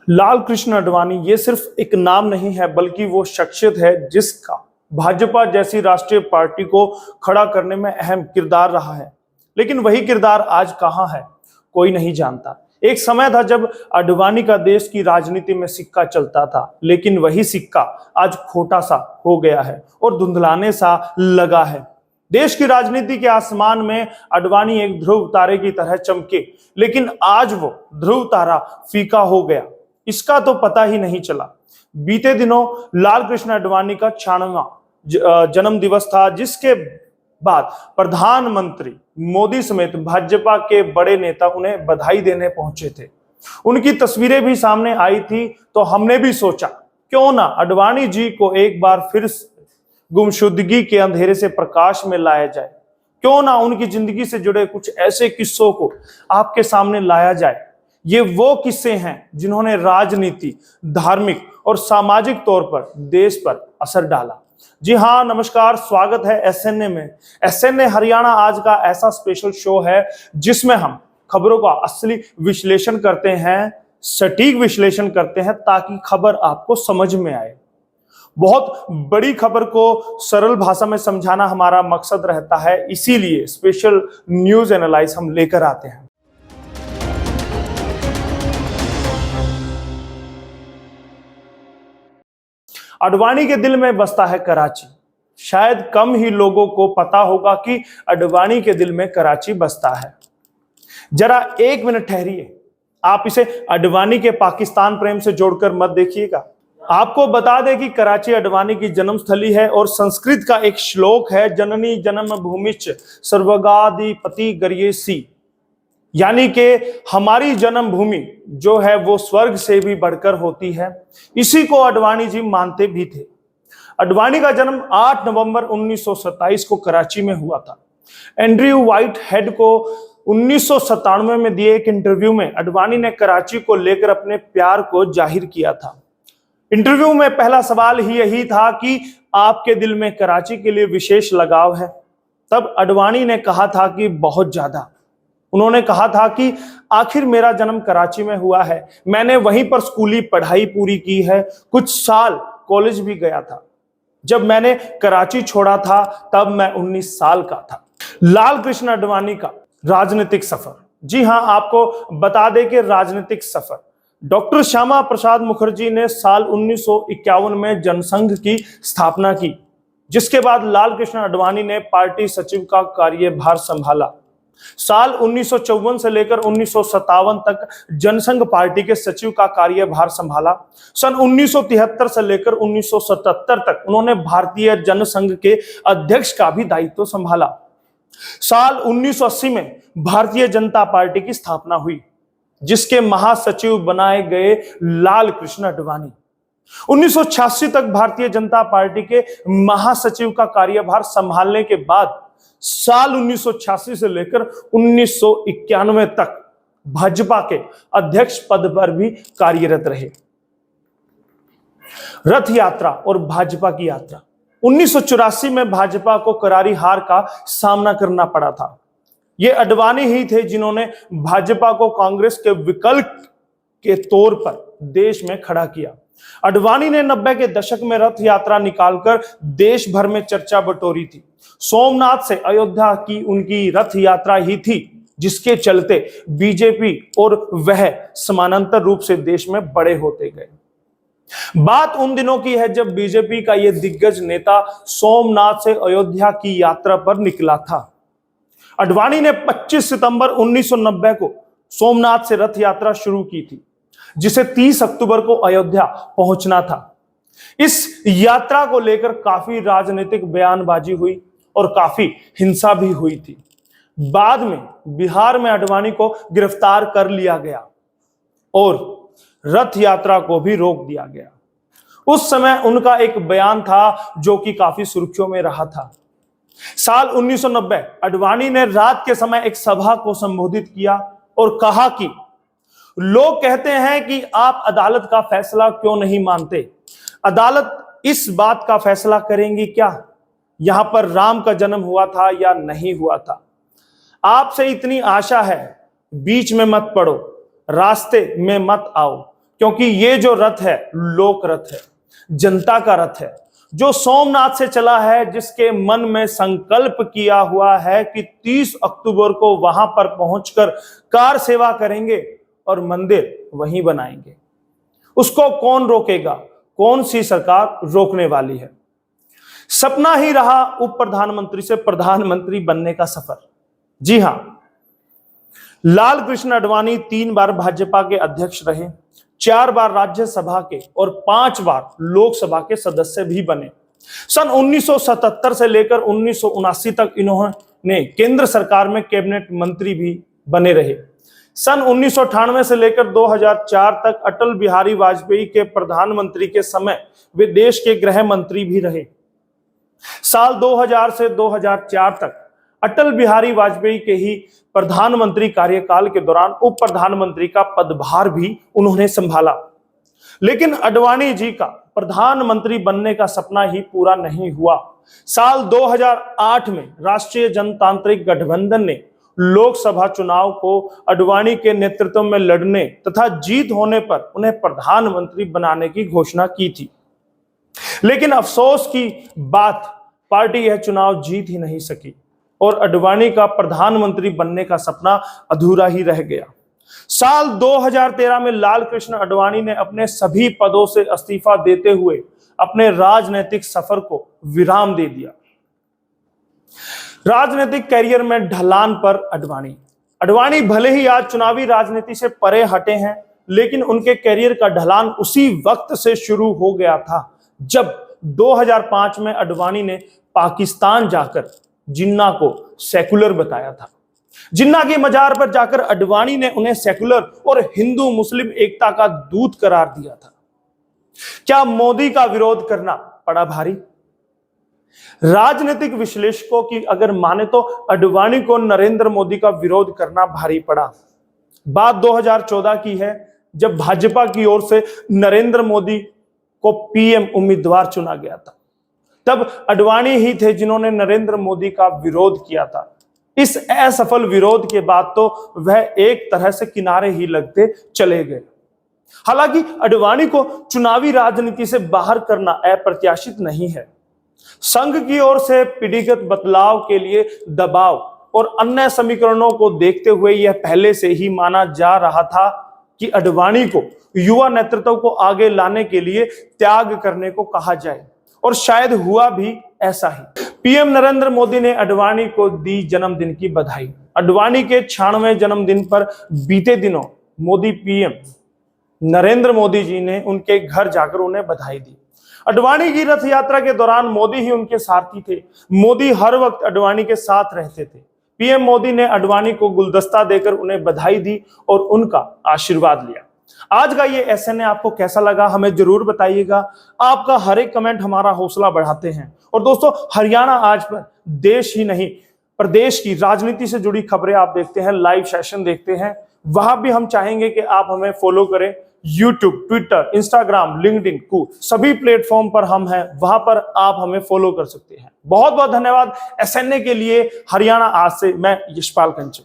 लाल कृष्ण आडवाणी ये सिर्फ एक नाम नहीं है, बल्कि वो शख्सियत है जिसका भाजपा जैसी राष्ट्रीय पार्टी को खड़ा करने में अहम किरदार रहा है। लेकिन वही किरदार आज कहां है, कोई नहीं जानता। एक समय था जब आडवाणी का देश की राजनीति में सिक्का चलता था, लेकिन वही सिक्का आज खोटा सा हो गया है और धुंधलाने सा लगा है। देश की राजनीति के आसमान में आडवाणी एक ध्रुव तारे की तरह चमके, लेकिन आज वो ध्रुव तारा फीका हो गया, इसका तो पता ही नहीं चला। बीते दिनों लाल कृष्ण आडवाणी का 96वां जन्म दिवस था, जिसके बाद प्रधानमंत्री मोदी समेत भाजपा के बड़े नेता उन्हें बधाई देने पहुंचे थे। उनकी तस्वीरें भी सामने आई थी, तो हमने भी सोचा क्यों ना आडवाणी जी को एक बार फिर गुमशुदगी के अंधेरे से प्रकाश में लाया जाए, क्यों ना उनकी जिंदगी से जुड़े कुछ ऐसे किस्सों को आपके सामने लाया जाए। ये वो किस्से हैं जिन्होंने राजनीति, धार्मिक और सामाजिक तौर पर देश पर असर डाला। जी हाँ, नमस्कार, स्वागत है एसएनए में। एसएनए हरियाणा आज का ऐसा स्पेशल शो है जिसमें हम खबरों का असली विश्लेषण करते हैं, सटीक विश्लेषण करते हैं, ताकि खबर आपको समझ में आए। बहुत बड़ी खबर को सरल भाषा में समझाना हमारा मकसद रहता है, इसीलिए स्पेशल न्यूज एनालाइज हम लेकर आते हैं। आडवाणी के दिल में बसता है कराची। शायद कम ही लोगों को पता होगा कि आडवाणी के दिल में कराची बसता है। जरा एक मिनट ठहरिए, आप इसे आडवाणी के पाकिस्तान प्रेम से जोड़कर मत देखिएगा। आपको बता दें कि कराची आडवाणी की जन्मस्थली है और संस्कृत का एक श्लोक है, जननी जन्म भूमिच सर्वगाधिपति गर्येसी, यानी कि हमारी जन्मभूमि जो है वो स्वर्ग से भी बढ़कर होती है। इसी को आडवाणी जी मानते भी थे। आडवाणी का जन्म 8 नवंबर 1927 को कराची में हुआ था। एंड्रयू व्हाइट हेड को 1997 में दिए एक इंटरव्यू में आडवाणी ने कराची को लेकर अपने प्यार को जाहिर किया था। इंटरव्यू में पहला सवाल ही यही था कि आपके दिल में कराची के लिए विशेष लगाव है। तब आडवाणी ने कहा था कि बहुत ज्यादा। उन्होंने कहा था कि आखिर मेरा जन्म कराची में हुआ है, मैंने वहीं पर स्कूली पढ़ाई पूरी की है, कुछ साल कॉलेज भी गया था। जब मैंने कराची छोड़ा था तब मैं 19 साल का था। लाल कृष्ण आडवाणी का राजनीतिक सफर। जी हां, आपको बता दें कि राजनीतिक सफर डॉक्टर श्यामा प्रसाद मुखर्जी ने साल 1951 में जनसंघ की स्थापना की, जिसके बाद लाल कृष्ण आडवाणी ने पार्टी सचिव का कार्यभार संभाला। साल 1954 से लेकर 1957 तक जनसंघ पार्टी के सचिव का कार्यभार संभाला। सन 1973 से लेकर 1977 तक उन्होंने भारतीय जनसंघ के अध्यक्ष का भी दायित्व संभाला। साल 1980 में भारतीय जनता पार्टी की स्थापना हुई, जिसके महासचिव बनाए गए लाल कृष्ण आडवाणी। 1986 तक भारतीय जनता पार्टी के महासचिव का कार्यभार संभालने के बाद साल 1986 से लेकर 1991 तक भाजपा के अध्यक्ष पद पर भी कार्यरत रहे। रथ यात्रा और भाजपा की यात्रा। 1984 में भाजपा को करारी हार का सामना करना पड़ा था। ये आडवाणी ही थे जिन्होंने भाजपा को कांग्रेस के विकल्प के तौर पर देश में खड़ा किया। आडवाणी ने 90 के दशक में रथ यात्रा निकालकर देश भर में चर्चा बटोरी थी। सोमनाथ से अयोध्या की उनकी रथ यात्रा ही थी जिसके चलते बीजेपी और वह समानांतर रूप से देश में बड़े होते गए। बात उन दिनों की है जब बीजेपी का यह दिग्गज नेता सोमनाथ से अयोध्या की यात्रा पर निकला था। आडवाणी ने 25 सितंबर 1990 को सोमनाथ से रथ यात्रा शुरू की थी, जिसे 30 अक्टूबर को अयोध्या पहुंचना था। इस यात्रा को लेकर काफी राजनीतिक बयानबाजी हुई और काफी हिंसा भी हुई थी। बाद में बिहार में आडवाणी को गिरफ्तार कर लिया गया और रथ यात्रा को भी रोक दिया गया। उस समय उनका एक बयान था जो कि काफी सुर्खियों में रहा था। साल 1990 आडवाणी ने रात के समय एक सभा को संबोधित किया और कहा कि लोग कहते हैं कि आप अदालत का फैसला क्यों नहीं मानते। अदालत इस बात का फैसला करेंगी क्या, यहां पर राम का जन्म हुआ था या नहीं हुआ था। आपसे इतनी आशा है, बीच में मत पड़ो, रास्ते में मत आओ, क्योंकि ये जो रथ है लोक रथ है, जनता का रथ है, जो सोमनाथ से चला है, जिसके मन में संकल्प किया हुआ है कि 30 अक्टूबर को वहां पर पहुंचकर कार सेवा करेंगे और मंदिर वहीं बनाएंगे। उसको कौन रोकेगा? कौन सी सरकार रोकने वाली है? सपना ही रहा उप प्रधानमंत्री से प्रधानमंत्री बनने का सफर। जी हां, लाल कृष्ण आडवाणी 3 बार भाजपा के अध्यक्ष रहे, 4 बार राज्यसभा के और 5 बार लोकसभा के सदस्य भी बने। सन 1977 से लेकर 1979 तक इन्होंने केंद्र सरकार में कैबिनेट मंत्री भी बने रहे। सन 1998 से लेकर 2004 तक अटल बिहारी वाजपेयी के प्रधानमंत्री के समय वे देश के गृह मंत्री भी रहे। साल 2000 से 2004 तक अटल बिहारी वाजपेयी के ही प्रधानमंत्री कार्यकाल के दौरान उप प्रधानमंत्री का पदभार भी उन्होंने संभाला। लेकिन आडवाणी जी का प्रधानमंत्री बनने का सपना ही पूरा नहीं हुआ। साल 2008 में राष्ट्रीय जनतांत्रिक गठबंधन ने लोकसभा चुनाव को आडवाणी के नेतृत्व में लड़ने तथा जीत होने पर उन्हें प्रधानमंत्री बनाने की घोषणा की थी। लेकिन अफसोस की बात, पार्टी यह चुनाव जीत ही नहीं सकी और आडवाणी का प्रधानमंत्री बनने का सपना अधूरा ही रह गया। साल 2013 में लाल कृष्ण आडवाणी ने अपने सभी पदों से इस्तीफा देते हुए अपने राजनीतिक सफर को विराम दे दिया। राजनीतिक करियर में ढलान पर आडवाणी भले ही आज चुनावी राजनीति से परे हटे हैं, लेकिन उनके करियर का ढलान उसी वक्त से शुरू हो गया था जब 2005 में आडवाणी ने पाकिस्तान जाकर जिन्ना को सेकुलर बताया था। जिन्ना की मजार पर जाकर आडवाणी ने उन्हें सेकुलर और हिंदू मुस्लिम एकता का दूत करार दिया था। क्या मोदी का विरोध करना पड़ा भारी? राजनीतिक विश्लेषकों की अगर माने तो आडवाणी को नरेंद्र मोदी का विरोध करना भारी पड़ा। बात 2014 की है, जब भाजपा की ओर से नरेंद्र मोदी को पीएम उम्मीदवार चुना गया था। तब आडवाणी ही थे जिन्होंने नरेंद्र मोदी का विरोध किया था। इस असफल विरोध के बाद तो वह एक तरह से किनारे ही लगते चले गए। हालांकि आडवाणी को चुनावी राजनीति से बाहर करना अप्रत्याशित नहीं है। संघ की ओर से पीढ़ीगत बदलाव के लिए दबाव और अन्य समीकरणों को देखते हुए यह पहले से ही माना जा रहा था कि आडवाणी को युवा नेतृत्व को आगे लाने के लिए त्याग करने को कहा जाए, और शायद हुआ भी ऐसा ही। पीएम नरेंद्र मोदी ने आडवाणी को दी जन्मदिन की बधाई। आडवाणी के 96वें जन्मदिन पर बीते दिनों पीएम नरेंद्र मोदी जी ने उनके घर जाकर उन्हें बधाई दी। आडवाणी की रथ यात्रा के दौरान मोदी ही उनके सारथी थे। मोदी हर वक्त आडवाणी के साथ रहते थे। पीएम मोदी ने आडवाणी को गुलदस्ता देकर उन्हें बधाई दी और उनका आशीर्वाद लिया। आज का ये एसएनए आपको कैसा लगा हमें जरूर बताइएगा। आपका हर एक कमेंट हमारा हौसला बढ़ाते हैं। और दोस्तों, हरियाणा आज पर देश ही नहीं प्रदेश की राजनीति से जुड़ी खबरें आप देखते हैं, लाइव सेशन देखते हैं, वहां भी हम चाहेंगे कि आप हमें फॉलो करें। यूट्यूब, ट्विटर, इंस्टाग्राम, लिंक्डइन को सभी प्लेटफॉर्म पर हम हैं, वहां पर आप हमें फॉलो कर सकते हैं। बहुत बहुत धन्यवाद। एसएनए के लिए हरियाणा आज से मैं यशपाल कंचन।